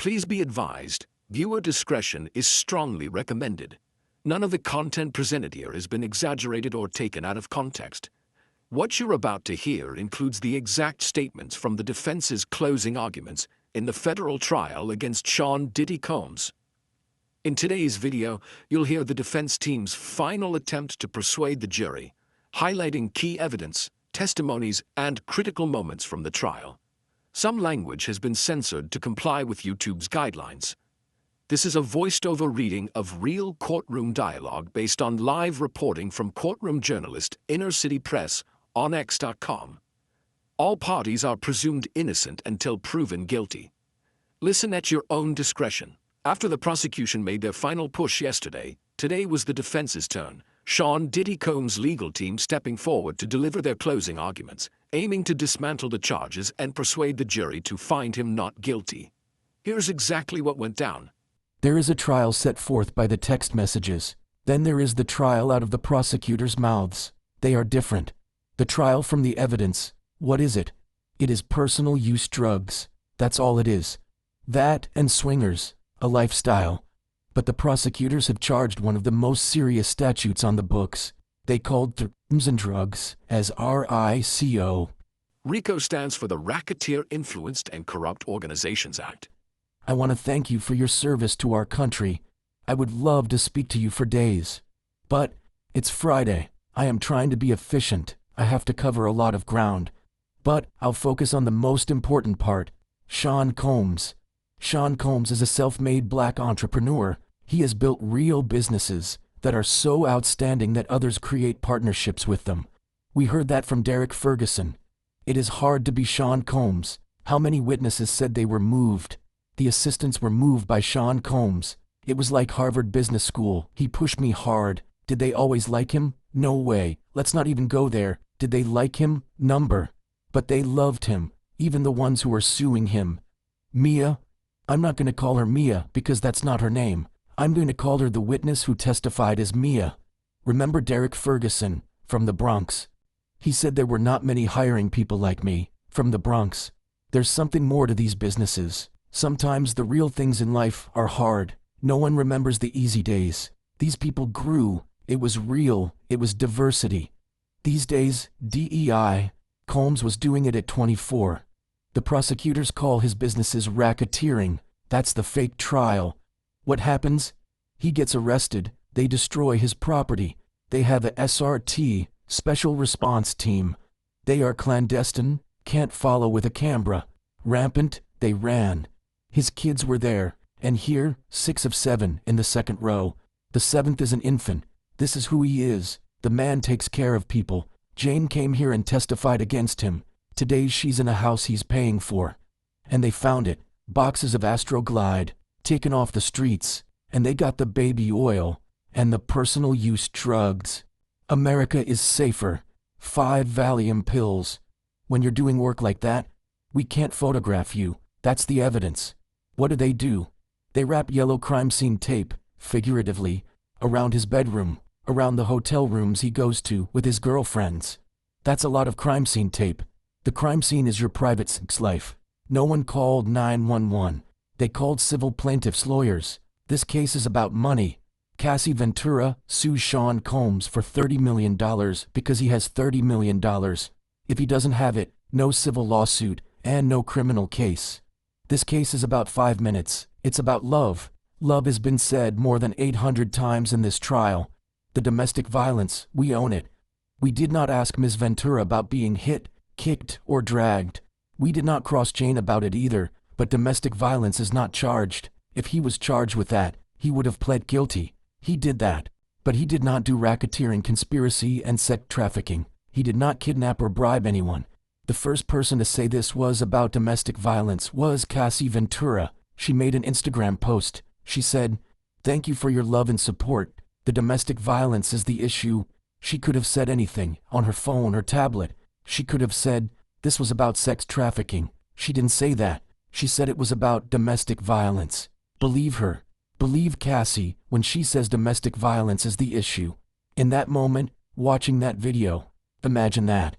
Please be advised, viewer discretion is strongly recommended. None of the content presented here has been exaggerated or taken out of context. What you're about to hear includes the exact statements from the defense's closing arguments in the federal trial against Sean Diddy Combs. In today's video, you'll hear the defense team's final attempt to persuade the jury, highlighting key evidence, testimonies, and critical moments from the trial. Some language has been censored to comply with YouTube's guidelines. This is a voiced-over reading of real courtroom dialogue based on live reporting from courtroom journalist Inner City Press on X.com. All parties are presumed innocent until proven guilty. Listen at your own discretion. After the prosecution made their final push yesterday, today was the defense's turn. Sean Diddy Combs' legal team stepping forward to deliver their closing arguments, aiming to dismantle the charges and persuade the jury to find him not guilty. Here's exactly what went down. There is a trial set forth by the text messages. Then there is the trial out of the prosecutors' mouths. They are different. The trial from the evidence. What is it? It is personal use drugs. That's all it is. That and swingers, a lifestyle. But the prosecutors have charged one of the most serious statutes on the books. They called crimes and drugs as RICO. RICO stands for the Racketeer Influenced and Corrupt Organizations Act. I want to thank you for your service to our country. I would love to speak to you for days. But it's Friday. I am trying to be efficient. I have to cover a lot of ground. But I'll focus on the most important part. Sean Combs. Sean Combs is a self-made black entrepreneur. He has built real businesses that are so outstanding that others create partnerships with them. We heard that from Derek Ferguson. It is hard to be Sean Combs. How many witnesses said they were moved? The assistants were moved by Sean Combs. It was like Harvard Business School. He pushed me hard. Did they always like him? No way. Let's not even go there. Did they like him? Number. But they loved him, even the ones who were suing him. Mia? I'm not going to call her Mia because that's not her name. I'm going to call her the witness who testified as Mia. Remember Derek Ferguson, from the Bronx? He said there were not many hiring people like me, from the Bronx. There's something more to these businesses. Sometimes the real things in life are hard. No one remembers the easy days. These people grew. It was real. It was diversity. These days, DEI. Combs was doing it at 24. The prosecutors call his businesses racketeering. That's the fake trial. What happens? He gets arrested. They destroy his property. They have a SRT, Special Response Team. They are clandestine, can't follow with a camera. Rampant, they ran. His kids were there, and here, 6 of 7 in the second row. The 7th is an infant. This is who he is. The man takes care of people. Jane came here and testified against him. Today she's in a house he's paying for. And they found it. Boxes of Astroglide, taken off the streets. And they got the baby oil, and the personal use drugs. America is safer. 5 Valium pills. When you're doing work like that, we can't photograph you. That's the evidence. What do? They wrap yellow crime scene tape, figuratively, around his bedroom, around the hotel rooms he goes to with his girlfriends. That's a lot of crime scene tape. The crime scene is your private sex life. No one called 911. They called civil plaintiffs' lawyers. This case is about money. Cassie Ventura sues Sean Combs for $30 million because he has $30 million. If he doesn't have it, no civil lawsuit and no criminal case. This case is about 5 minutes. It's about love. Love has been said more than 800 times in this trial. The domestic violence, we own it. We did not ask Ms. Ventura about being hit, kicked, or dragged. We did not cross Jane about it either, but domestic violence is not charged. If he was charged with that, he would have pled guilty. He did that. But he did not do racketeering, conspiracy, and sex trafficking. He did not kidnap or bribe anyone. The first person to say this was about domestic violence was Cassie Ventura. She made an Instagram post. She said, "Thank you for your love and support. The domestic violence is the issue." She could have said anything, on her phone or tablet. She could have said, this was about sex trafficking. She didn't say that. She said it was about domestic violence. Believe her. Believe Cassie when she says domestic violence is the issue. In that moment, watching that video, imagine that.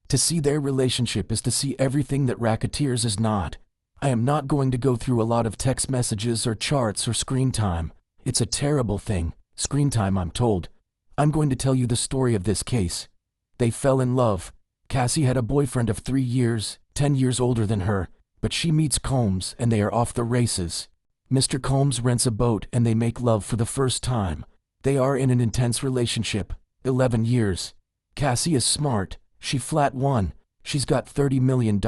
To see their relationship is to see everything that racketeers is not. I am not going to go through a lot of text messages or charts or screen time. It's a terrible thing, screen time, I'm told. I'm going to tell you the story of this case. They fell in love. Cassie had a boyfriend of 3 years, 10 years older than her, but she meets Combs and they are off the races. Mr. Combs rents a boat and they make love for the first time. They are in an intense relationship, 11 years. Cassie is smart, she flat won, she's got $30 million,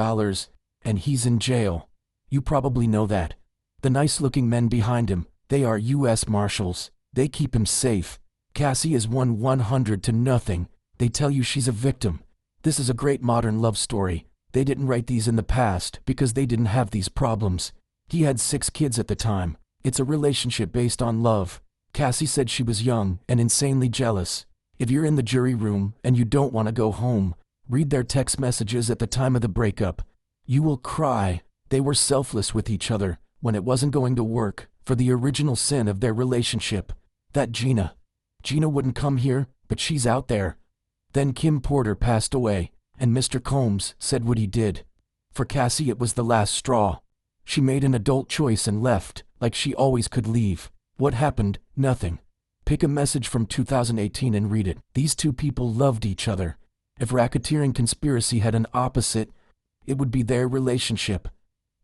and he's in jail. You probably know that. The nice-looking men behind him, they are U.S. Marshals. They keep him safe. Cassie is won 100-0. They tell you she's a victim. This is a great modern love story. They didn't write these in the past because they didn't have these problems. He had 6 kids at the time. It's a relationship based on love. Cassie said she was young and insanely jealous. If you're in the jury room and you don't want to go home, read their text messages at the time of the breakup. You will cry. They were selfless with each other when it wasn't going to work for the original sin of their relationship. That Gina wouldn't come here, but she's out there. Then Kim Porter passed away, and Mr. Combs said what he did. For Cassie it was the last straw. She made an adult choice and left, like she always could leave. What happened? Nothing. Pick a message from 2018 and read it. These two people loved each other. If racketeering conspiracy had an opposite, it would be their relationship.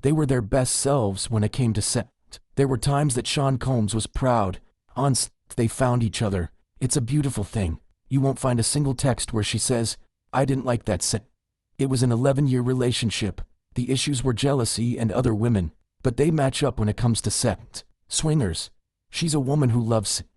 They were their best selves when it came to set. There were times that Sean Combs was proud. On set, they found each other. It's a beautiful thing. You won't find a single text where she says, "I didn't like that set." It was an 11-year relationship. The issues were jealousy and other women, but they match up when it comes to set. Swingers. She's a woman who loves set,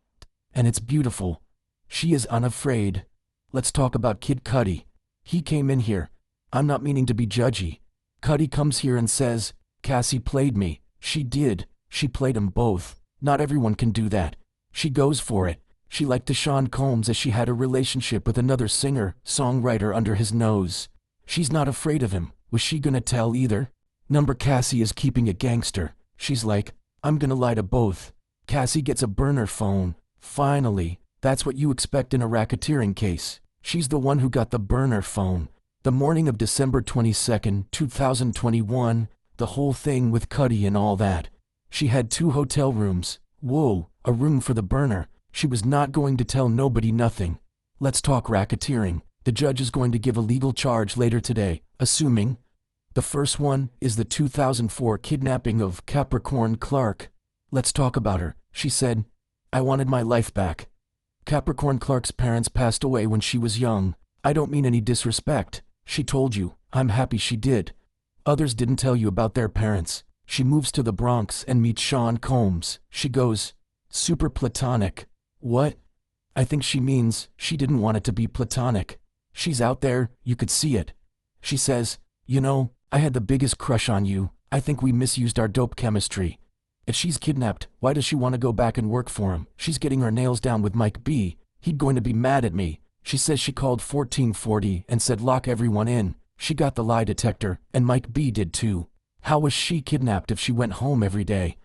and it's beautiful. She is unafraid. Let's talk about Kid Cudi. He came in here. I'm not meaning to be judgy. Cudi comes here and says, "Cassie played me." She did. She played them both. Not everyone can do that. She goes for it. She liked Sean Combs as she had a relationship with another singer, songwriter under his nose. She's not afraid of him. Was she gonna tell either? Number Cassie is keeping it gangster. She's like, "I'm gonna lie to both." Cassie gets a burner phone. Finally, that's what you expect in a racketeering case. She's the one who got the burner phone. The morning of December 22nd, 2021, the whole thing with Cudi and all that. She had 2 hotel rooms. Whoa, a room for the burner. She was not going to tell nobody nothing. Let's talk racketeering. The judge is going to give a legal charge later today, assuming. The first one is the 2004 kidnapping of Capricorn Clark. Let's talk about her. She said, "I wanted my life back." Capricorn Clark's parents passed away when she was young. I don't mean any disrespect. She told you. I'm happy she did. Others didn't tell you about their parents. She moves to the Bronx and meets Sean Combs. She goes, "Super platonic." What? I think she means she didn't want it to be platonic. She's out there, you could see it. She says, "You know, I had the biggest crush on you. I think we misused our dope chemistry." If she's kidnapped, why does she want to go back and work for him? She's getting her nails down with Mike B. He'd going to be mad at me. She says she called 1440 and said lock everyone in. She got the lie detector, and Mike B did too. How was she kidnapped if she went home every day?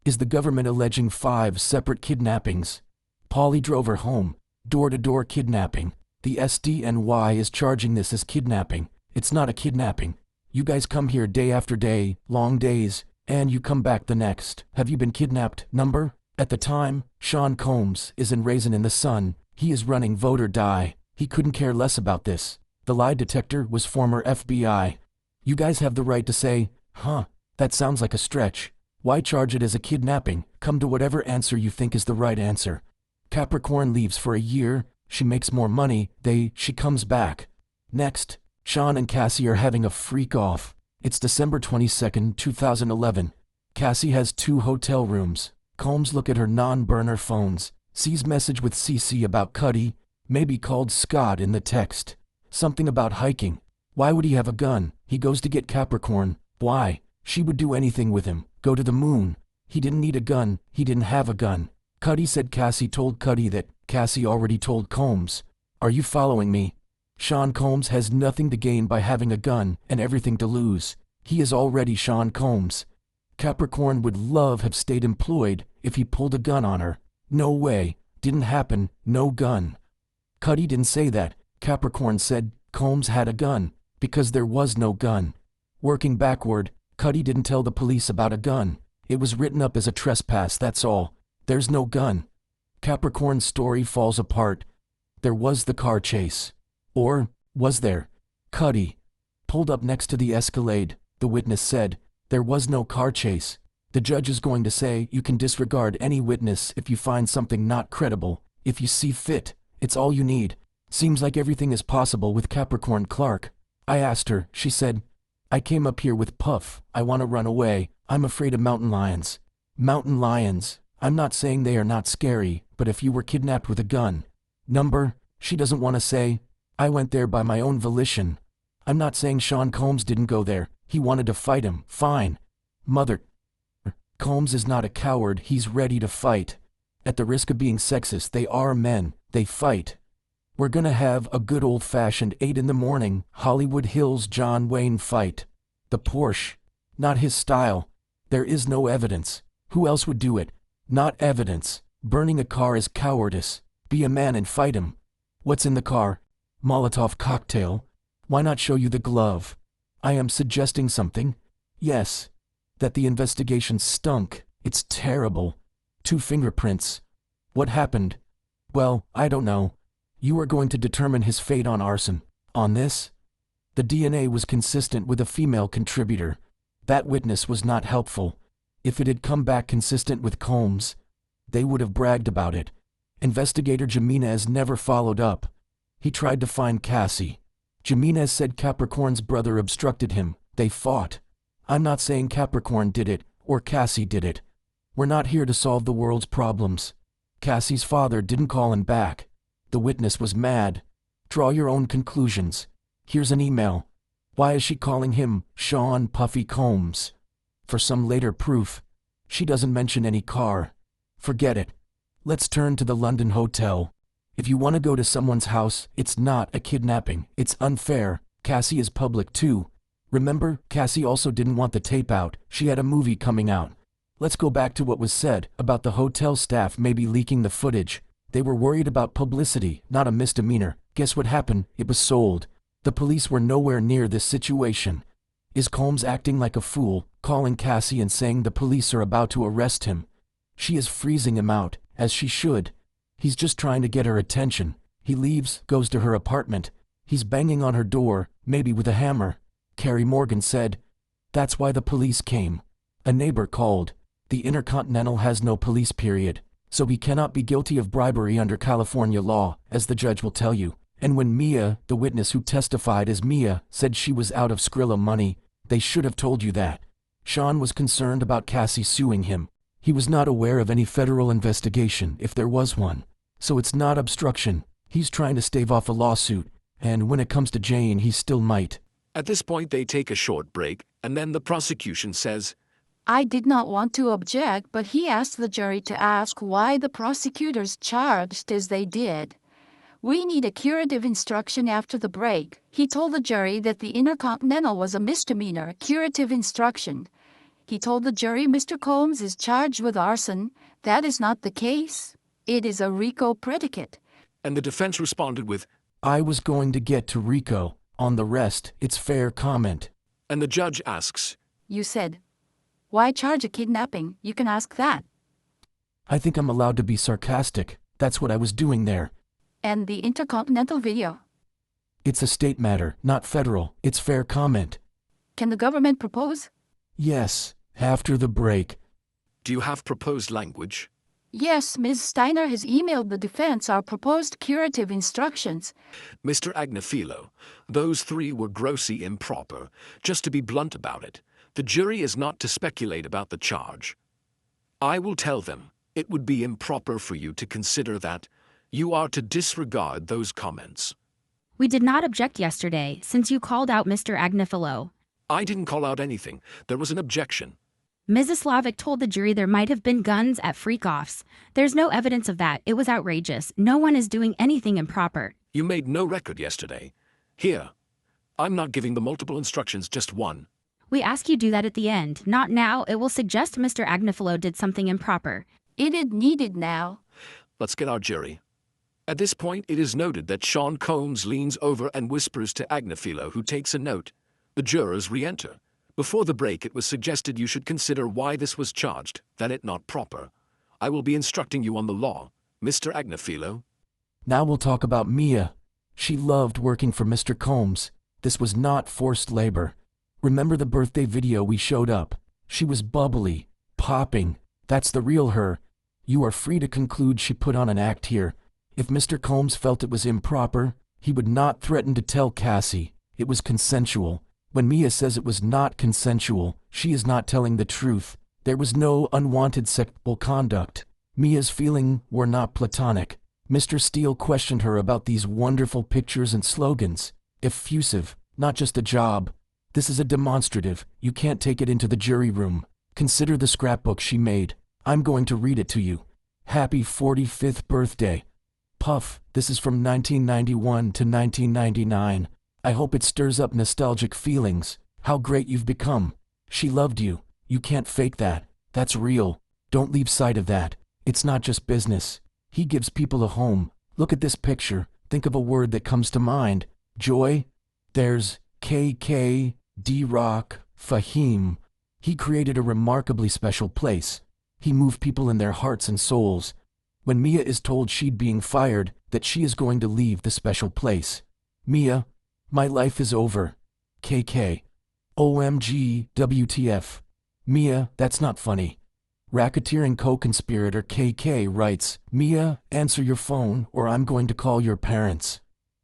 Is the government alleging 5 separate kidnappings? Paulie drove her home. Door-to-door kidnapping. The SDNY is charging this as kidnapping. It's not a kidnapping. You guys come here day after day, long days, and you come back the next. Have you been kidnapped? Number? At the time, Sean Combs is in Raisin in the Sun. He is running vote or die. He couldn't care less about this. The lie detector was former FBI. You guys have the right to say, "Huh, that sounds like a stretch." Why charge it as a kidnapping? Come to whatever answer you think is the right answer. Capricorn leaves for a year. She makes more money. She comes back. Next, Sean and Cassie are having a freak off. It's December 22nd, 2011. Cassie has 2 hotel rooms. Combs look at her non-burner phones. Sees message with CC about Cudi. Maybe called Scott in the text. Something about hiking. Why would he have a gun? He goes to get Capricorn. Why? She would do anything with him. Go to the moon. He didn't need a gun. He didn't have a gun. Cudi said Cassie told Cudi that Cassie already told Combs. Are you following me? Sean Combs has nothing to gain by having a gun and everything to lose. He is already Sean Combs. Capricorn would love have stayed employed if he pulled a gun on her. No way. Didn't happen. No gun. Cudi didn't say that. Capricorn said Combs had a gun because there was no gun. Working backward, Cuddy didn't tell the police about a gun. It was written up as a trespass, that's all. There's no gun. Capricorn's story falls apart. There was the car chase. Or was there? Cuddy pulled up next to the Escalade. The witness said, there was no car chase. The judge is going to say you can disregard any witness if you find something not credible, if you see fit. It's all you need. Seems like everything is possible with Capricorn Clark. I asked her, she said, I came up here with Puff. I want to run away. I'm afraid of mountain lions. Mountain lions. I'm not saying they are not scary, but if you were kidnapped with a gun. Number, she doesn't want to say. I went there by my own volition. I'm not saying Sean Combs didn't go there. He wanted to fight him. Fine. Mother, Combs is not a coward. He's ready to fight. At the risk of being sexist, they are men. They fight. We're gonna have a good old-fashioned 8 in the morning, Hollywood Hills John Wayne fight. The Porsche. Not his style. There is no evidence. Who else would do it? Not evidence. Burning a car is cowardice. Be a man and fight him. What's in the car? Molotov cocktail. Why not show you the glove? I am suggesting something. Yes. That the investigation stunk. It's terrible. 2 fingerprints. What happened? Well, I don't know. You are going to determine his fate on arson. On this? The DNA was consistent with a female contributor. That witness was not helpful. If it had come back consistent with Combs, they would have bragged about it. Investigator Jimenez never followed up. He tried to find Cassie. Jimenez said Capricorn's brother obstructed him. They fought. I'm not saying Capricorn did it, or Cassie did it. We're not here to solve the world's problems. Cassie's father didn't call him back. The witness was mad. Draw your own conclusions. Here's an email. Why is she calling him Sean Puffy Combs? For some later proof. She doesn't mention any car. Forget it. Let's turn to the London hotel. If you want to go to someone's house, it's not a kidnapping. It's unfair. Cassie is public too. Remember, Cassie also didn't want the tape out. She had a movie coming out. Let's go back to what was said about the hotel staff maybe leaking the footage. They were worried about publicity, not a misdemeanor. Guess what happened? It was sold. The police were nowhere near this situation. Is Combs acting like a fool, calling Cassie and saying the police are about to arrest him? She is freezing him out, as she should. He's just trying to get her attention. He leaves, goes to her apartment. He's banging on her door, maybe with a hammer. Carrie Morgan said, that's why the police came. A neighbor called. The Intercontinental has no police period, so he cannot be guilty of bribery under California law, as the judge will tell you. And when Mia, the witness who testified as Mia, said she was out of Skrilla money, they should have told you that. Sean was concerned about Cassie suing him. He was not aware of any federal investigation, if there was one. So it's not obstruction. He's trying to stave off a lawsuit, and when it comes to Jane, he still might. At this point, they take a short break, and then the prosecution says, I did not want to object, but he asked the jury to ask why the prosecutors charged as they did. We need a curative instruction after the break. He told the jury that the Intercontinental was a misdemeanor, curative instruction. He told the jury Mr. Combs is charged with arson. That is not the case. It is a RICO predicate. And the defense responded with, I was going to get to RICO. On the rest, it's fair comment. And the judge asks, You said, why charge a kidnapping? You can ask that. I think I'm allowed to be sarcastic. That's what I was doing there. And the Intercontinental video? It's a state matter, not federal. It's fair comment. Can the government propose? Yes, after the break. do you have proposed language? Yes, Ms. Steiner has emailed the defense our proposed curative instructions. Mr. Agnifilo, those 3 were grossly improper. Just to be blunt about it, the jury is not to speculate about the charge. I will tell them it would be improper for you to consider that. You are to disregard those comments. We did not object yesterday, since you called out Mr. Agnifilo. I didn't call out anything. There was an objection. Mrs. Slavic told the jury there might have been guns at freak-offs. There's no evidence of that. It was outrageous. No one is doing anything improper. You made no record yesterday. Here, I'm not giving the multiple instructions, just one. We ask you do that at the end. Not now. It will suggest Mr. Agnifilo did something improper. It is needed now. Let's get our jury. At this point, it is noted that Sean Combs leans over and whispers to Agnifilo, who takes a note. The jurors re-enter. Before the break, it was suggested you should consider why this was charged, that it not proper. I will be instructing you on the law, Mr. Agnifilo. Now we'll talk about Mia. She loved working for Mr. Combs. This was not forced labor. Remember the birthday video we showed up? She was bubbly, popping. That's the real her. You are free to conclude she put on an act here. If Mr. Combs felt it was improper, he would not threaten to tell Cassie. It was consensual. When Mia says it was not consensual, she is not telling the truth. There was no unwanted sexual conduct. Mia's feelings were not platonic. Mr. Steele questioned her about these wonderful pictures and slogans. Effusive, not just a job. This is a demonstrative. You can't take it into the jury room. Consider the scrapbook she made. I'm going to read it to you. Happy 45th birthday. Puff, this is from 1991 to 1999. I hope it stirs up nostalgic feelings. How great you've become. She loved you. You can't fake that. That's real. Don't leave sight of that. It's not just business. He gives people a home. Look at this picture. Think of a word that comes to mind. Joy. There's KK, D-Rock, Fahim. He created a remarkably special place. He moved people in their hearts and souls. When Mia is told she'd being fired, that she is going to leave the special place. Mia, my life is over. KK. OMG, WTF. Mia, that's not funny. Racketeering co-conspirator KK writes, Mia, answer your phone or I'm going to call your parents.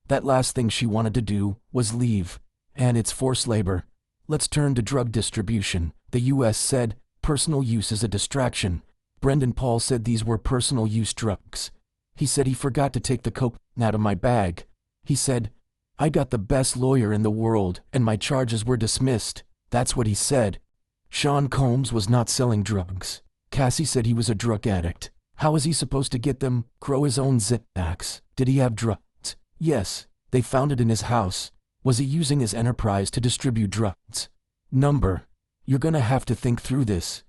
That last thing she wanted to do was leave. And it's forced labor. Let's turn to drug distribution. The U.S. said, personal use is a distraction. Brendan Paul said these were personal use drugs. He said he forgot to take the coke out of my bag. He said, I got the best lawyer in the world and my charges were dismissed. That's what he said. Sean Combs was not selling drugs. Cassie said he was a drug addict. How was he supposed to get them? Grow his own Xanax. Did he have drugs? Yes, they found it in his house. Was he using his enterprise to distribute drugs? Number. You're gonna have to think through this.